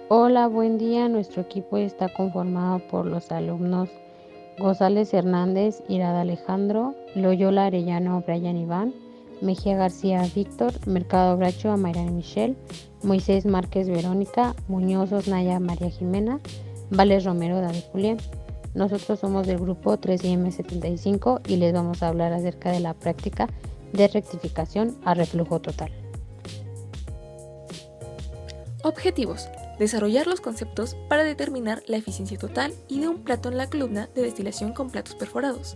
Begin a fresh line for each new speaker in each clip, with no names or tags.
Hola, buen día. Nuestro equipo está conformado por los alumnos González Hernández, Irada Alejandro, Loyola Arellano, Brian Iván, Mejía García Víctor, Mercado Bracho, Mayrani Michelle, Moisés Márquez Verónica, Muñoz Osnaya María Jimena, Vales Romero David Julián. Nosotros somos del grupo 3IM75 y les vamos a hablar acerca de la práctica de rectificación a reflujo total.
Objetivos: desarrollar los conceptos para determinar la eficiencia total y de un plato en la columna de destilación con platos perforados.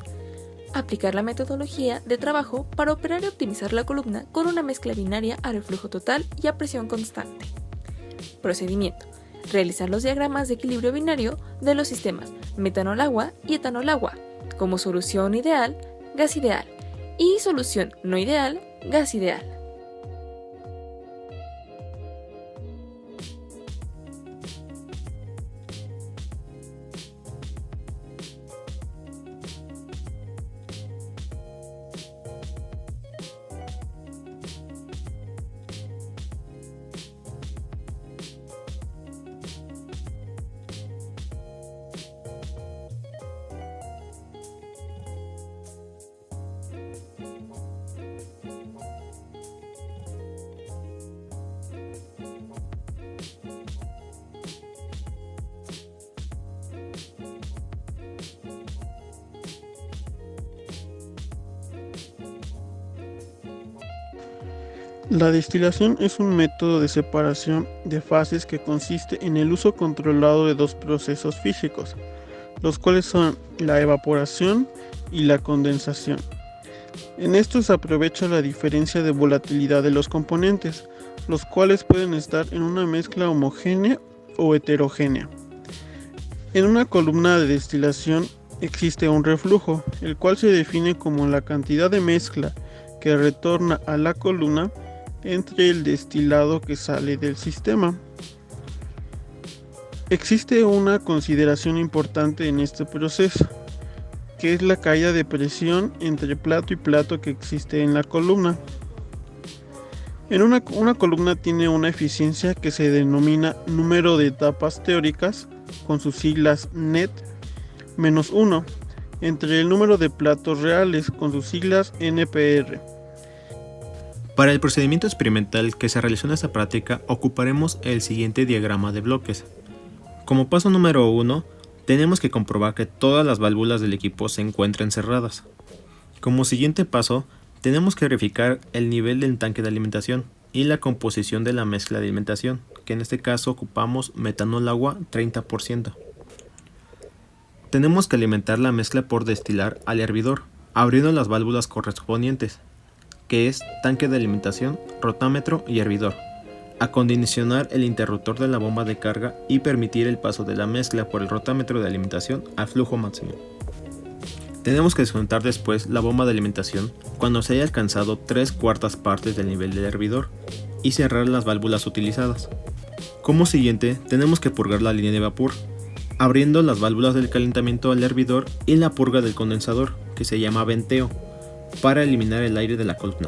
Aplicar la metodología de trabajo para operar y optimizar la columna con una mezcla binaria a reflujo total y a presión constante. Procedimiento: realizar los diagramas de equilibrio binario de los sistemas metanol-agua y etanol-agua, como solución ideal, gas ideal, y solución no ideal, gas ideal.
La destilación es un método de separación de fases que consiste en el uso controlado de dos procesos físicos, los cuales son la evaporación y la condensación. En esto se aprovecha la diferencia de volatilidad de los componentes, los cuales pueden estar en una mezcla homogénea o heterogénea. En una columna de destilación existe un reflujo, el cual se define como la cantidad de mezcla que retorna a la columna entre el destilado que sale del sistema. Existe una consideración importante en este proceso, que es la caída de presión entre plato y plato que existe en la columna. Una columna tiene una eficiencia que se denomina número de etapas teóricas, con sus siglas NET, menos 1, entre el número de platos reales, con sus siglas NPR.
Para el procedimiento experimental que se realizó en esta práctica, ocuparemos el siguiente diagrama de bloques. Como paso número 1, tenemos que comprobar que todas las válvulas del equipo se encuentren cerradas. Como siguiente paso, tenemos que verificar el nivel del tanque de alimentación y la composición de la mezcla de alimentación, que en este caso ocupamos metanol-agua 30%. Tenemos que alimentar la mezcla por destilar al hervidor, abriendo las válvulas correspondientes, que es tanque de alimentación, rotámetro y hervidor. Acondicionar el interruptor de la bomba de carga y permitir el paso de la mezcla por el rotámetro de alimentación al flujo máximo. Tenemos que desconectar después la bomba de alimentación cuando se haya alcanzado 3/4 partes del nivel del hervidor y cerrar las válvulas utilizadas. Como siguiente, tenemos que purgar la línea de vapor, abriendo las válvulas del calentamiento al hervidor y la purga del condensador, que se llama venteo, para eliminar el aire de la columna.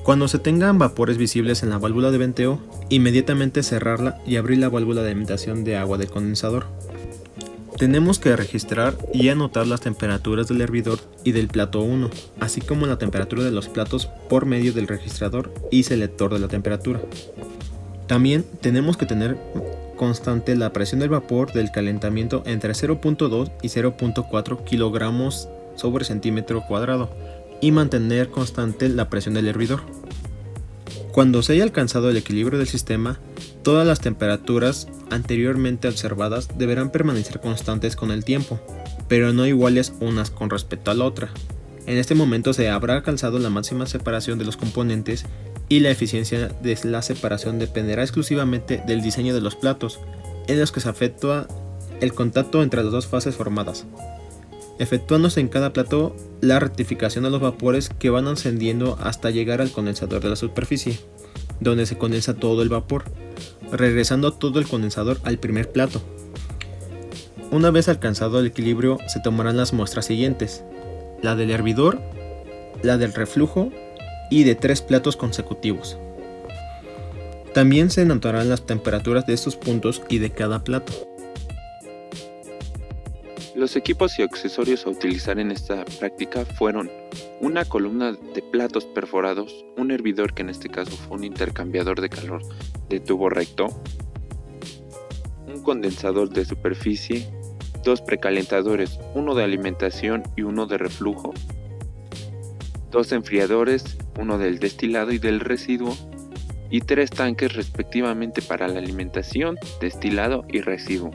Cuando se tengan vapores visibles en la válvula de venteo, inmediatamente cerrarla y abrir la válvula de alimentación de agua del condensador. Tenemos que registrar y anotar las temperaturas del hervidor y del plato 1, así como la temperatura de los platos por medio del registrador y selector de la temperatura. También tenemos que tener constante la presión del vapor del calentamiento entre 0.2 y 0.4 kilogramos sobre centímetro cuadrado y mantener constante la presión del hervidor. Cuando se haya alcanzado el equilibrio del sistema, todas las temperaturas anteriormente observadas deberán permanecer constantes con el tiempo, pero no iguales unas con respecto a la otra. En este momento se habrá alcanzado la máxima separación de los componentes y la eficiencia de la separación dependerá exclusivamente del diseño de los platos, en los que se efectúa el contacto entre las dos fases formadas, efectuándose en cada plato la rectificación de los vapores que van ascendiendo hasta llegar al condensador de la superficie, donde se condensa todo el vapor, regresando todo el condensador al primer plato. Una vez alcanzado el equilibrio, se tomarán las muestras siguientes: la del hervidor, la del reflujo y de 3 platos consecutivos. También se notarán las temperaturas de estos puntos y de cada plato.
Los equipos y accesorios a utilizar en esta práctica fueron una columna de platos perforados, un hervidor que en este caso fue un intercambiador de calor de tubo recto, un condensador de superficie, 2 precalentadores, uno de alimentación y uno de reflujo, 2 enfriadores, uno del destilado y del residuo, y 3 tanques respectivamente para la alimentación, destilado y residuo.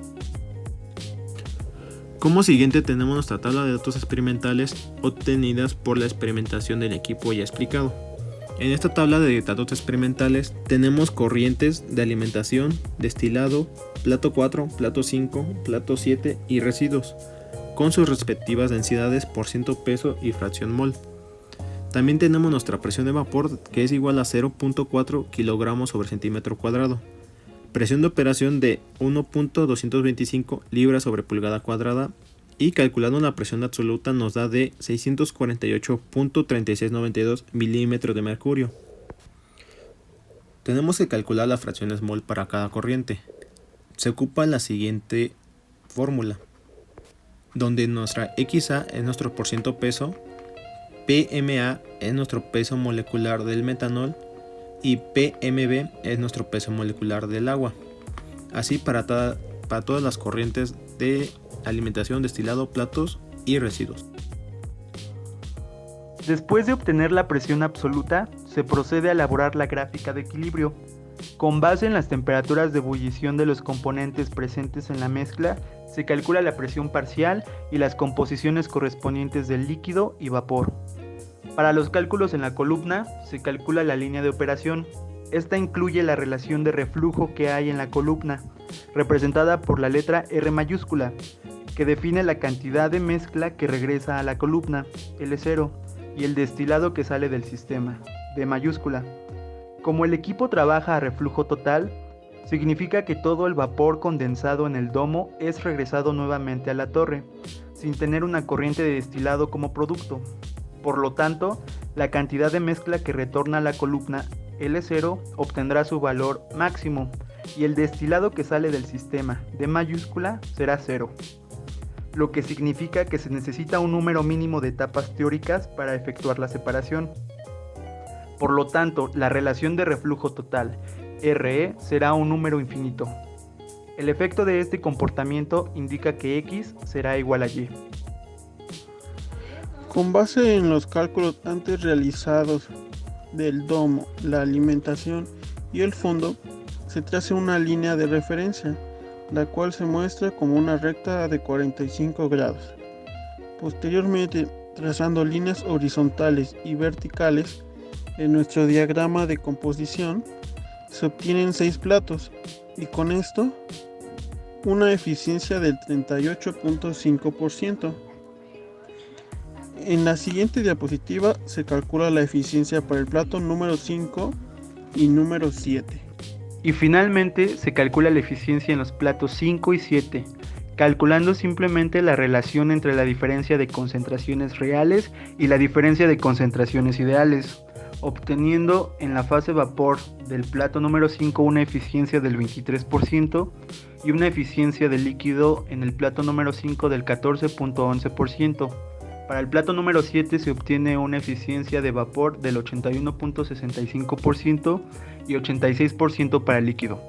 Como siguiente tenemos nuestra tabla de datos experimentales obtenidas por la experimentación del equipo ya explicado. En esta tabla de datos experimentales tenemos corrientes de alimentación, destilado, plato 4, plato 5, plato 7 y residuos, con sus respectivas densidades por ciento peso y fracción mol. También tenemos nuestra presión de vapor, que es igual a 0.4 kilogramos sobre centímetro cuadrado. Presión de operación de 1.225 libras sobre pulgada cuadrada, y calculando la presión absoluta nos da de 648.3692 milímetros de mercurio. Tenemos que calcular las fracciones mol para cada corriente. Se ocupa la siguiente fórmula, donde nuestra XA es nuestro porciento peso, PMA es nuestro peso molecular del metanol y PMB es nuestro peso molecular del agua. Así para todas las corrientes de alimentación, destilado, platos y residuos.
Después de obtener la presión absoluta, se procede a elaborar la gráfica de equilibrio. Con base en las temperaturas de ebullición de los componentes presentes en la mezcla, se calcula la presión parcial y las composiciones correspondientes del líquido y vapor. Para los cálculos en la columna, se calcula la línea de operación. Esta incluye la relación de reflujo que hay en la columna, representada por la letra R mayúscula, que define la cantidad de mezcla que regresa a la columna, L0, y el destilado que sale del sistema, D mayúscula. Como el equipo trabaja a reflujo total, significa que todo el vapor condensado en el domo es regresado nuevamente a la torre, sin tener una corriente de destilado como producto. Por lo tanto, la cantidad de mezcla que retorna a la columna L0 obtendrá su valor máximo y el destilado que sale del sistema D mayúscula será 0, lo que significa que se necesita un número mínimo de etapas teóricas para efectuar la separación. Por lo tanto, la relación de reflujo total RE será un número infinito. El efecto de este comportamiento indica que X será igual a Y.
Con base en los cálculos antes realizados del domo, la alimentación y el fondo, se traza una línea de referencia, la cual se muestra como una recta de 45 grados. Posteriormente, trazando líneas horizontales y verticales, en nuestro diagrama de composición, se obtienen 6 platos y con esto, una eficiencia del 38.5%. En la siguiente diapositiva se calcula la eficiencia para el plato número 5 y número 7.
Y finalmente se calcula la eficiencia en los platos 5 y 7, calculando simplemente la relación entre la diferencia de concentraciones reales y la diferencia de concentraciones ideales, obteniendo en la fase vapor del plato número 5 una eficiencia del 23% y una eficiencia del líquido en el plato número 5 del 14.11%. Para el plato número 7 se obtiene una eficiencia de vapor del 81.65% y 86% para el líquido.